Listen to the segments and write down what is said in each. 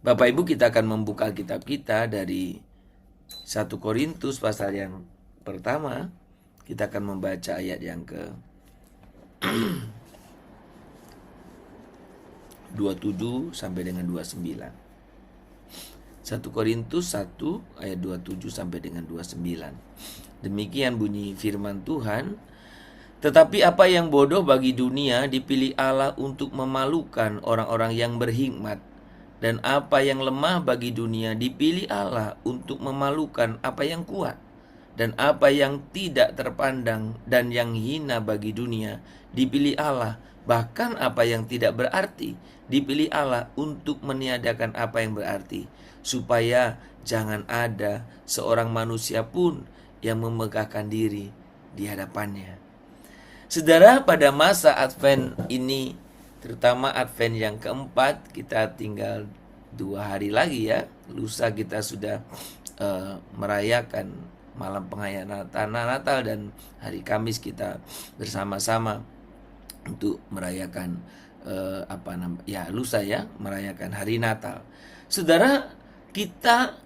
Bapak Ibu, kita akan membuka kitab kita dari 1 Korintus pasal yang pertama. Kita akan membaca ayat yang ke 27 sampai dengan 29. 1 Korintus 1 ayat 27 sampai dengan 29. Demikian bunyi firman Tuhan. Tetapi apa yang bodoh bagi dunia dipilih Allah untuk memalukan orang-orang yang berhikmat. Dan apa yang lemah bagi dunia dipilih Allah untuk memalukan apa yang kuat. Dan apa yang tidak terpandang dan yang hina bagi dunia dipilih Allah. Bahkan apa yang tidak berarti dipilih Allah untuk meniadakan apa yang berarti, supaya jangan ada seorang manusia pun yang memegahkan diri di hadapannya. Saudara, pada masa Advent ini, terutama Advent yang keempat, kita tinggal 2 hari lagi ya. Lusa kita sudah merayakan malam penghayatan Natal, dan hari Kamis kita bersama-sama untuk merayakan lusa ya, merayakan hari Natal. Saudara, kita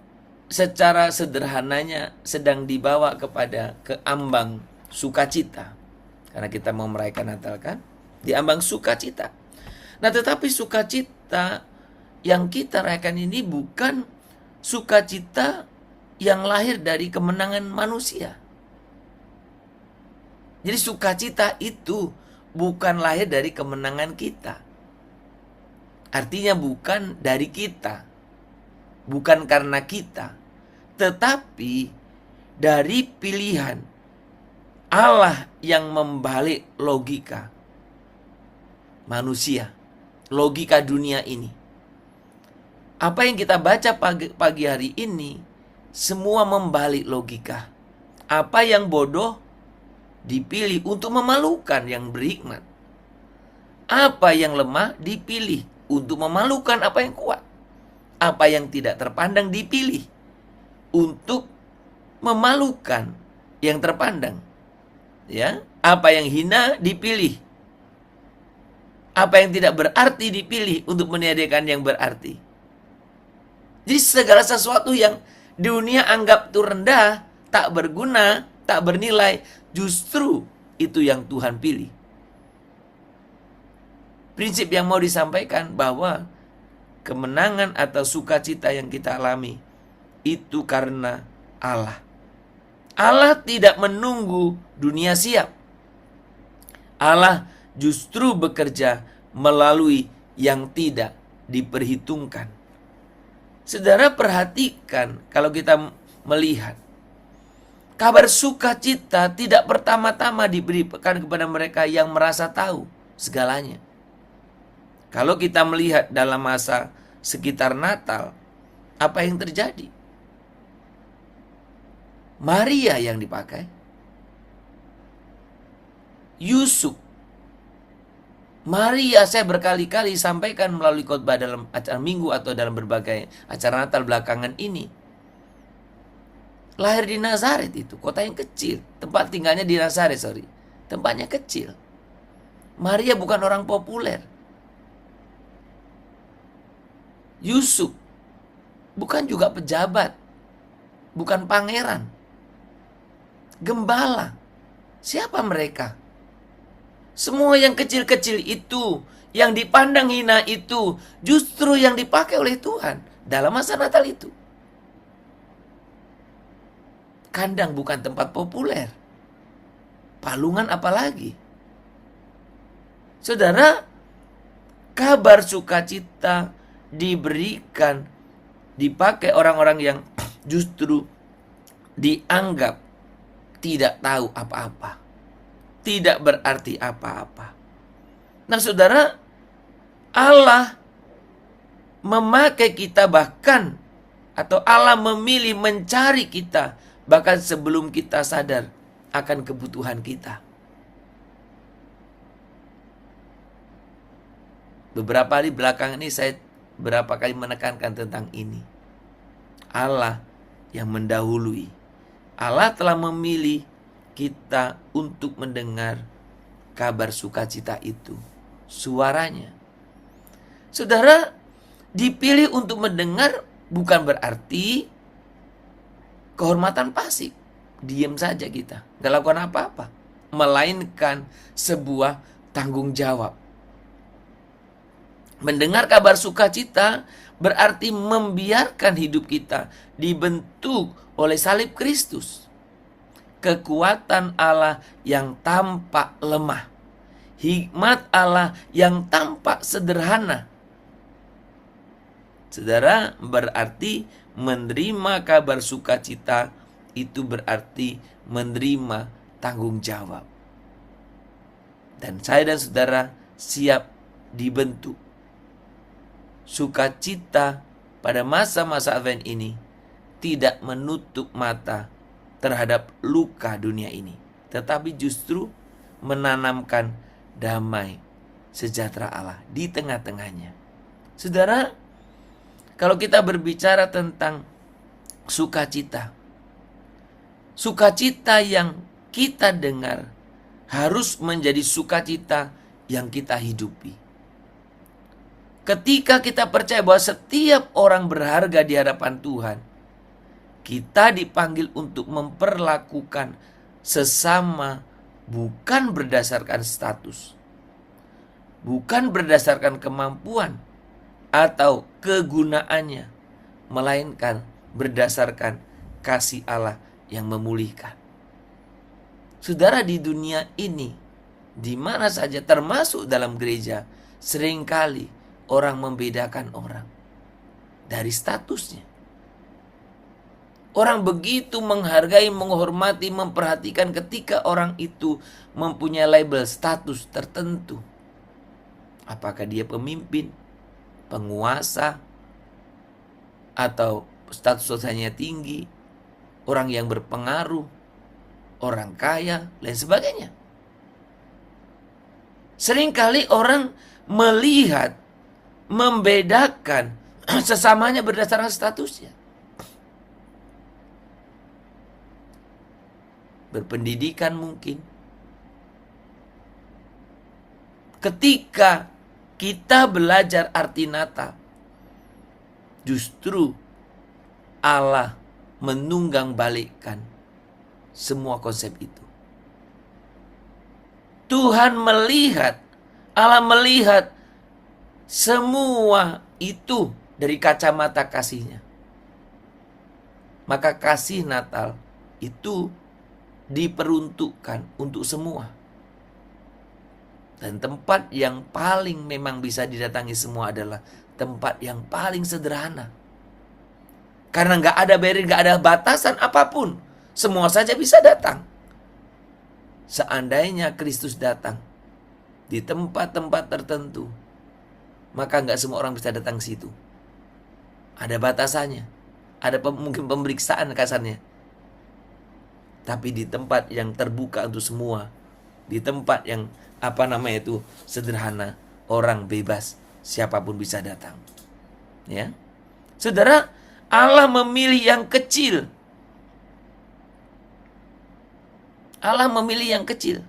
secara sederhananya sedang dibawa kepada keambang sukacita. Karena kita mau merayakan Natal kan, diambang sukacita. Nah, tetapi sukacita yang kita rayakan ini bukan sukacita yang lahir dari kemenangan manusia. Jadi sukacita itu bukan lahir dari kemenangan kita. Artinya bukan dari kita, bukan karena kita, tetapi dari pilihan Allah yang membalik logika manusia, logika dunia ini. Apa yang kita baca pagi hari ini semua membalik logika. Apa yang bodoh dipilih untuk memalukan yang berhikmat. Apa yang lemah dipilih untuk memalukan apa yang kuat. Apa yang tidak terpandang dipilih untuk memalukan yang terpandang. Ya, apa yang hina dipilih. Apa yang tidak berarti dipilih untuk meniadakan yang berarti. Jadi segala sesuatu yang dunia anggap itu rendah, tak berguna, tak bernilai, justru itu yang Tuhan pilih. Prinsip yang mau disampaikan bahwa kemenangan atau sukacita yang kita alami itu karena Allah. Allah tidak menunggu dunia siap. Allah justru bekerja melalui yang tidak diperhitungkan. Saudara, perhatikan kalau kita melihat kabar sukacita tidak pertama-tama diberikan kepada mereka yang merasa tahu segalanya. Kalau kita melihat dalam masa sekitar Natal, apa yang terjadi? Maria yang dipakai, Yusuf. Maria, saya berkali-kali sampaikan melalui khotbah dalam acara minggu atau dalam berbagai acara Natal belakangan ini. Lahir di Nazaret itu, kota yang kecil. Tempat tinggalnya di Nazaret, tempatnya kecil. Maria bukan orang populer. Yusuf bukan juga pejabat, bukan pangeran. Gembala. Siapa mereka? Semua yang kecil-kecil itu, yang dipandang hina itu, justru yang dipakai oleh Tuhan dalam masa Natal itu. Kandang bukan tempat populer. Palungan apalagi. Saudara, kabar sukacita diberikan, dipakai orang-orang yang justru dianggap tidak tahu apa-apa, tidak berarti apa-apa. Nah, saudara, Allah memakai kita bahkan, atau Allah memilih mencari kita bahkan sebelum kita sadar akan kebutuhan kita. Beberapa hari belakangan ini saya berapa kali menekankan tentang ini. Allah yang mendahului. Allah telah memilih kita untuk mendengar kabar sukacita itu, suaranya. Saudara, Dipilih untuk mendengar bukan berarti kehormatan pasif. Diam saja kita, gak lakukan apa-apa. Melainkan sebuah tanggung jawab. Mendengar kabar sukacita berarti membiarkan hidup kita dibentuk oleh salib Kristus. Kekuatan Allah yang tampak lemah. Hikmat Allah yang tampak sederhana. Saudara, berarti menerima kabar sukacita itu berarti menerima tanggung jawab. Dan saya dan saudara siap dibentuk. Sukacita pada masa-masa Advent ini tidak menutup mata terhadap luka dunia ini, tetapi justru menanamkan damai sejahtera Allah di tengah-tengahnya. Saudara, kalau kita berbicara tentang sukacita, sukacita yang kita dengar harus menjadi sukacita yang kita hidupi. Ketika kita percaya bahwa setiap orang berharga di hadapan Tuhan, kita dipanggil untuk memperlakukan sesama bukan berdasarkan status, bukan berdasarkan kemampuan atau kegunaannya, melainkan berdasarkan kasih Allah yang memulihkan. Saudara, di dunia ini, di mana saja termasuk dalam gereja, seringkali orang membedakan orang dari statusnya. Orang begitu menghargai, menghormati, memperhatikan ketika orang itu mempunyai label status tertentu. Apakah dia pemimpin, penguasa, atau status sosialnya tinggi, orang yang berpengaruh, orang kaya, lain sebagainya. Seringkali orang melihat, membedakan sesamanya berdasarkan statusnya. Berpendidikan mungkin. Ketika kita belajar arti Natal, justru Allah menunggang balikkan semua konsep itu. Tuhan melihat, Allah melihat semua itu dari kacamata kasihnya. Maka kasih Natal itu diperuntukkan untuk semua. Dan tempat yang paling memang bisa didatangi semua adalah tempat yang paling sederhana. Karena gak ada barrier, gak ada batasan apapun. Semua saja bisa datang. Seandainya Kristus datang di tempat-tempat tertentu, maka nggak semua orang bisa datang ke situ. Ada batasannya. Ada mungkin pemeriksaan kasarnya. Tapi di tempat yang terbuka untuk semua, di tempat yang sederhana, orang bebas, siapapun bisa datang. Ya, saudara, Allah memilih yang kecil. Allah memilih yang kecil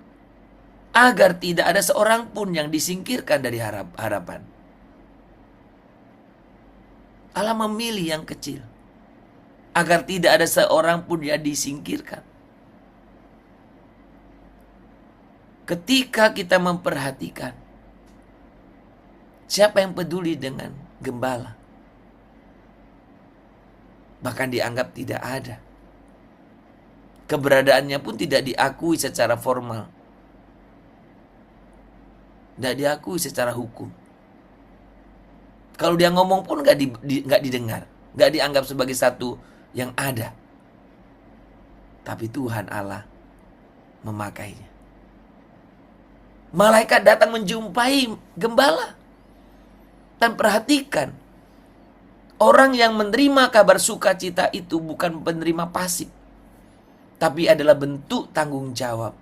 agar tidak ada seorang pun yang disingkirkan dari harapan. Allah memilih yang kecil agar tidak ada seorang pun yang disingkirkan. Ketika kita memperhatikan siapa yang peduli dengan gembala, bahkan dianggap tidak ada. Keberadaannya pun tidak diakui secara formal, tidak diakui secara hukum. Kalau dia ngomong pun gak didengar, gak dianggap sebagai satu yang ada. Tapi Tuhan Allah memakainya. Malaikat datang menjumpai gembala. Dan perhatikan, orang yang menerima kabar sukacita itu bukan penerima pasif, tapi adalah bentuk tanggung jawab.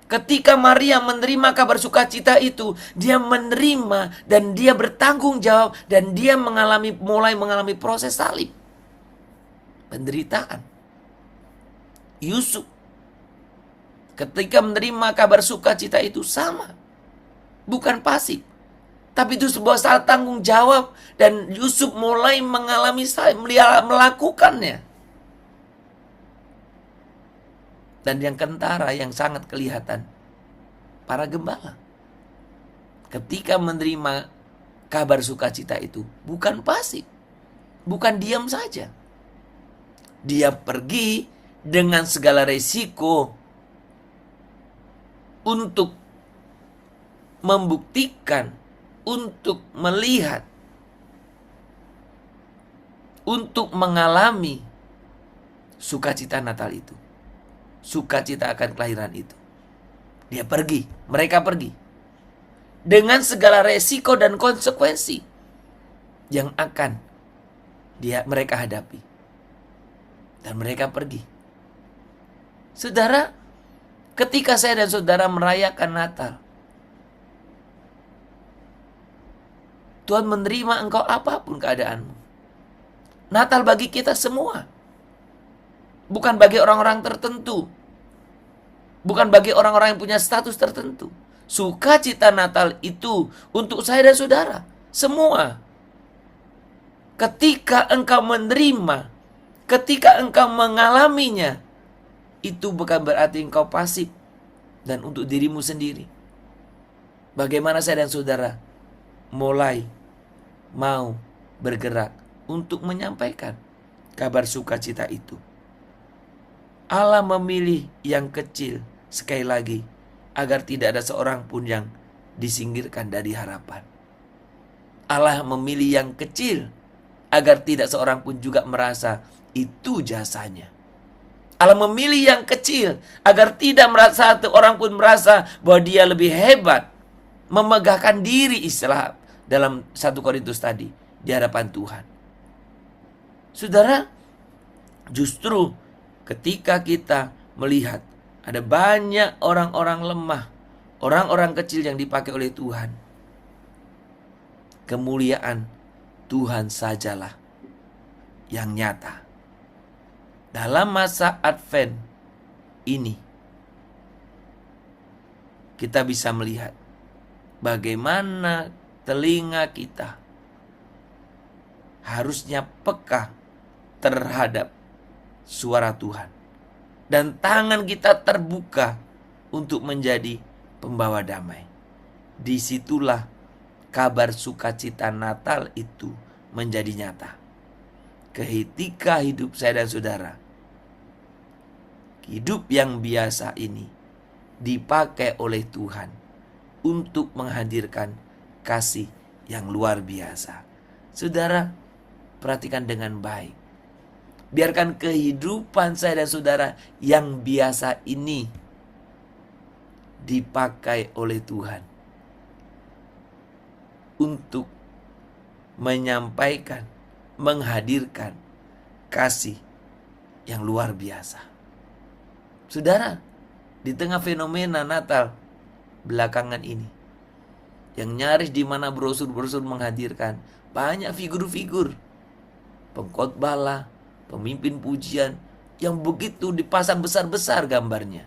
Ketika Maria menerima kabar sukacita itu, dia menerima dan dia bertanggung jawab dan dia mulai mengalami proses salib, penderitaan. Yusuf ketika menerima kabar sukacita itu sama, bukan pasif, Tapi itu sebuah saat tanggung jawab. Dan Yusuf mulai melakukannya. Dan yang kentara yang sangat kelihatan, para gembala. Ketika menerima kabar sukacita itu, bukan pasif. Bukan diam saja. Dia pergi dengan segala resiko untuk membuktikan, untuk melihat, untuk mengalami sukacita Natal itu. Sukacita akan kelahiran itu. Dia pergi, mereka pergi. Dengan segala resiko dan konsekuensi yang akan mereka hadapi. Dan mereka pergi. Saudara, ketika saya dan saudara merayakan Natal, Tuhan menerima engkau apapun keadaanmu. Natal bagi kita semua. Bukan bagi orang-orang tertentu. Bukan bagi orang-orang yang punya status tertentu. Sukacita Natal itu untuk saya dan saudara. Semua. Ketika engkau menerima, ketika engkau mengalaminya, itu bukan berarti engkau pasif dan untuk dirimu sendiri. Bagaimana saya dan saudara mulai mau bergerak untuk menyampaikan kabar sukacita itu. Allah memilih yang kecil, sekali lagi, agar tidak ada seorang pun yang disingkirkan dari harapan. Allah memilih yang kecil, agar tidak seorang pun juga merasa itu jasanya. Allah memilih yang kecil, agar tidak merasa satu orang pun merasa bahwa dia lebih hebat, memegahkan diri istilah dalam 1 Korintus tadi di hadapan Tuhan. Saudara, justru ketika kita melihat ada banyak orang-orang lemah, orang-orang kecil yang dipakai oleh Tuhan, kemuliaan Tuhan sajalah yang nyata. Dalam masa Advent ini, kita bisa melihat bagaimana telinga kita harusnya peka terhadap suara Tuhan. Dan tangan kita terbuka untuk menjadi pembawa damai. Disitulah kabar sukacita Natal itu menjadi nyata. Ketika hidup saya dan saudara, hidup yang biasa ini dipakai oleh Tuhan untuk menghadirkan kasih yang luar biasa. Saudara, perhatikan dengan baik. Biarkan kehidupan saya dan saudara yang biasa ini dipakai oleh Tuhan untuk menyampaikan, menghadirkan kasih yang luar biasa. Saudara, di tengah fenomena Natal belakangan ini, yang nyaris di mana brosur-brosur menghadirkan banyak figur-figur pengkhotbah lah, pemimpin pujian yang begitu dipasang besar-besar gambarnya.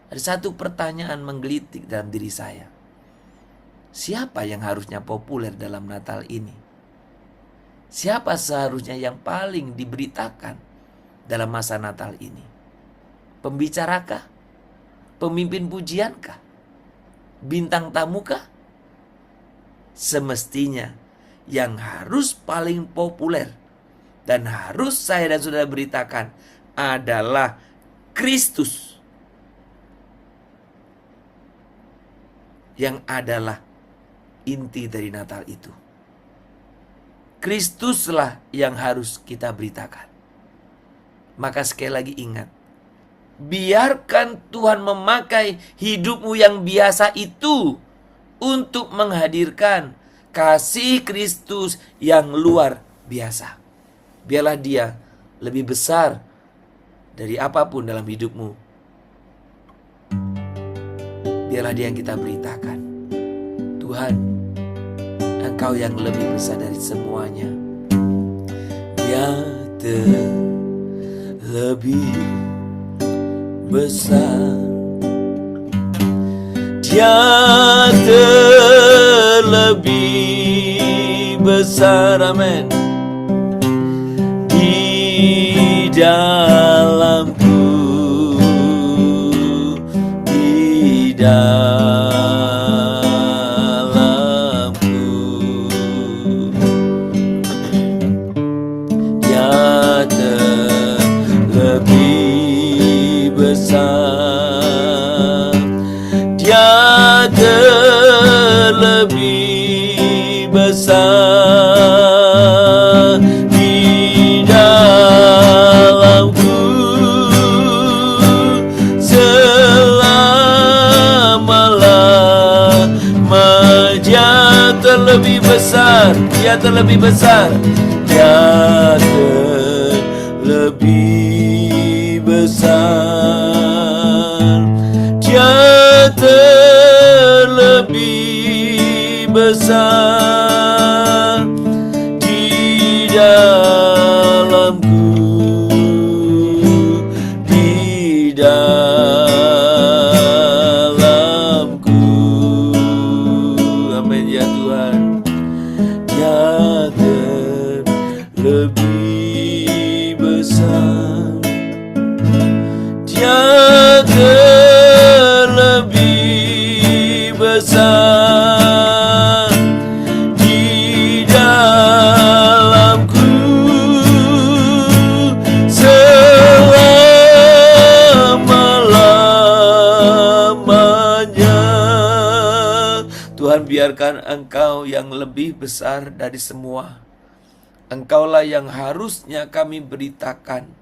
Ada satu pertanyaan menggelitik dalam diri saya. Siapa yang harusnya populer dalam Natal ini? Siapa seharusnya yang paling diberitakan dalam masa Natal ini? Pembicarakah? Pemimpin pujiankah? Bintang tamukah? Semestinya yang harus paling populer dan harus saya dan saudara beritakan adalah Kristus, yang adalah inti dari Natal itu. Kristuslah yang harus kita beritakan. Maka sekali lagi ingat, biarkan Tuhan memakai hidupmu yang biasa itu untuk menghadirkan kasih Kristus yang luar biasa. Biarlah dia lebih besar dari apapun dalam hidupmu. Biarlah dia yang kita beritakan. Tuhan, Engkau yang lebih besar dari semuanya. Dia lebih besar. Dia lebih besar, amin, di dalamku, di dalamku. Dia terlebih besar, Dia terlebih besar di dalamku, selama-lamanya. Terlebih besar, Dia terlebih besar, Dia terlebih besar, Dia terlebih besar di dalamku, di dalamku. Amin ya Tuhan. Dia terlebih besar, Dia terlebih besar di dalamku, selama-lamanya. Tuhan, biarkan Engkau yang lebih besar dari semua. Engkaulah yang harusnya kami beritakan.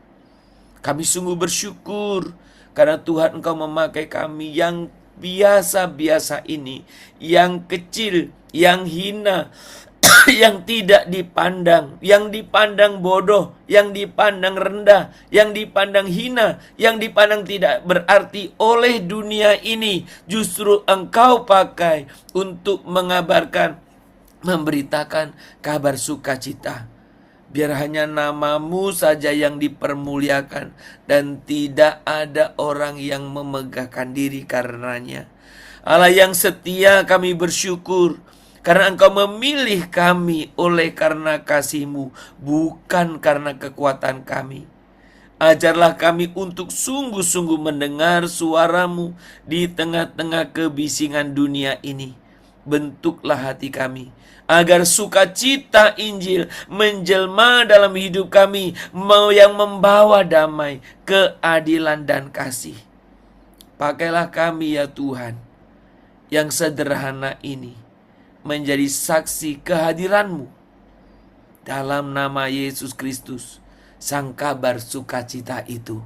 Kami sungguh bersyukur karena Tuhan, Engkau memakai kami yang biasa-biasa ini, yang kecil, yang hina, yang tidak dipandang, yang dipandang bodoh, yang dipandang rendah, yang dipandang hina, yang dipandang tidak berarti oleh dunia ini. Justru Engkau pakai untuk mengabarkan, memberitakan kabar sukacita. Biar hanya nama-Mu saja yang dipermuliakan dan tidak ada orang yang memegahkan diri karenanya. Allah yang setia, kami bersyukur karena Engkau memilih kami oleh karena kasih-Mu, bukan karena kekuatan kami. Ajarlah kami untuk sungguh-sungguh mendengar suara-Mu di tengah-tengah kebisingan dunia ini. Bentuklah hati kami agar sukacita Injil menjelma dalam hidup kami, yang membawa damai, keadilan, dan kasih. Pakailah kami ya Tuhan, yang sederhana ini, menjadi saksi kehadiran-Mu. Dalam nama Yesus Kristus, Sang kabar sukacita itu.